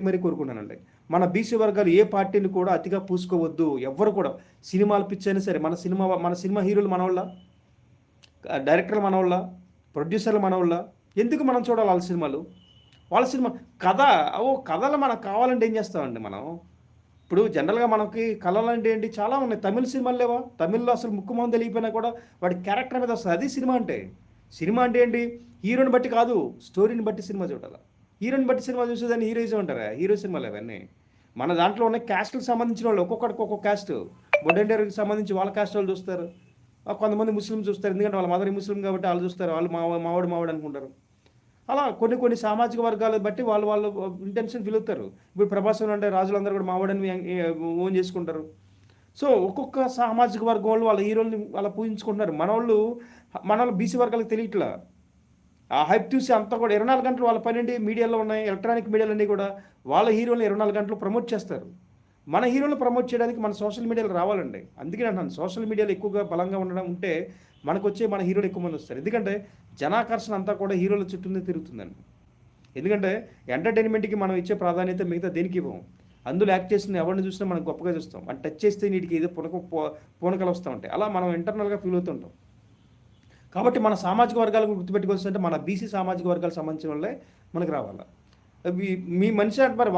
మరీ కోరుకుంటానండి. మన బీసీ వర్గాలు ఏ పార్టీని కూడా అతిగా పూసుకోవద్దు. ఎవ్వరు కూడా సినిమాలు పిచ్చైనా సరే మన సినిమా హీరోలు మనోళ్ళా? డైరెక్టర్లు మనోళ్ళా? ప్రొడ్యూసర్లు మనోళ్ళా? ఎందుకు మనం చూడాలి వాళ్ళ సినిమాలు? వాళ్ళ సినిమా కథ కథలు మనకు కావాలంటే ఏం చేస్తామండి మనం? ఇప్పుడు జనరల్‌గా మనకి కళలంటే ఏంటి చాలా ఉన్నాయి. తమిళ్ సినిమాలు లేవా? తమిళ్‌లో అసలు ముక్కు మొహం తెలియకపోయినా కూడా వాడి క్యారెక్టర్ మీద వస్తది. అది సినిమా అంటే. సినిమా అంటే ఏంటి? హీరోని బట్టి కాదు, స్టోరీని బట్టి సినిమా చూడాల. హీరోని బట్టి సినిమా చూసేదాన్ని హీరోయిజం అంటారా? హీరో సినిమాలు అవన్నీ. మన దాంట్లో ఉన్న క్యాస్ట్‌కి సంబంధించిన వాళ్ళు ఒక్కొక్కడికి ఒక్కొక్క క్యాస్ట్. బొడెండర్‌కి సంబంధించి వాళ్ళ క్యాస్ట్ వాళ్ళు చూస్తారు. కొంతమంది ముస్లిమ్స్ చూస్తారు. ఎందుకంటే వాళ్ళ మదర్ ముస్లిం కాబట్టి ఆళ్ళు చూస్తారు. వాళ్ళు మావోడు అనుకుంటారు. అలా కొన్ని కొన్ని సామాజిక వర్గాలు బట్టి వాళ్ళు ఇంటెన్షన్ ఫీల్ అవుతారు. ఇప్పుడు 'ప్రభాస్' అంటే రాజులందరూ కూడా మావోడని ఓన్ చేసుకుంటారు. సో, ఒక్కొక్క సామాజిక వర్గం వాళ్ళు వాళ్ళ హీరోలని అలా పూజించుకుంటున్నారు. మనోళ్ళు బీసీ వర్గాలకు తెలియట్లా. ఆ హైప్ చూసి అంతా కూడా 24 గంటలు వాళ్ళ పనేంటి మీడియాలో ఉన్నాయి. ఎలక్ట్రానిక్ మీడియాలన్నీ కూడా వాళ్ళ హీరోలని 24 గంటలు ప్రమోట్ చేస్తారు. మన హీరోలను ప్రమోట్ చేయడానికి మన సోషల్ మీడియాలో రావాలండి. అందుకనే అంటున్నాను సోషల్ మీడియాలో ఎక్కువగా బలంగా ఉండడం ఉంటే మనకొచ్చే మన హీరోలు ఎక్కువ మంది వస్తారు. ఎందుకంటే జనాకర్షణ అంతా కూడా హీరోల చుట్టూనే తిరుగుతుందండి. ఎందుకంటే ఎంటర్‌టైన్‌మెంట్‌కి మనం ఇచ్చే ప్రాధాన్యత మిగతా దేనికి ఇవ్వం. అందులో యాక్ట్ చేసిన ఎవరిని చూసినా మనం గొప్పగా చూస్తాం. అంటే టచ్ చేస్తే వీడికి ఏదో పూనకలు వస్తా ఉంటాయి. అలా మనం ఇంటర్నల్‌గా ఫీల్ అవుతుంటాం. కాబట్టి మన సామాజిక వర్గాలకు గుర్తుపెట్టుకోవాల్సిందంటే మన బీసీ సామాజిక వర్గాలకు సంబంధించిన వాళ్ళే మనకు రావాల. మీ మనిషి అంటే మరి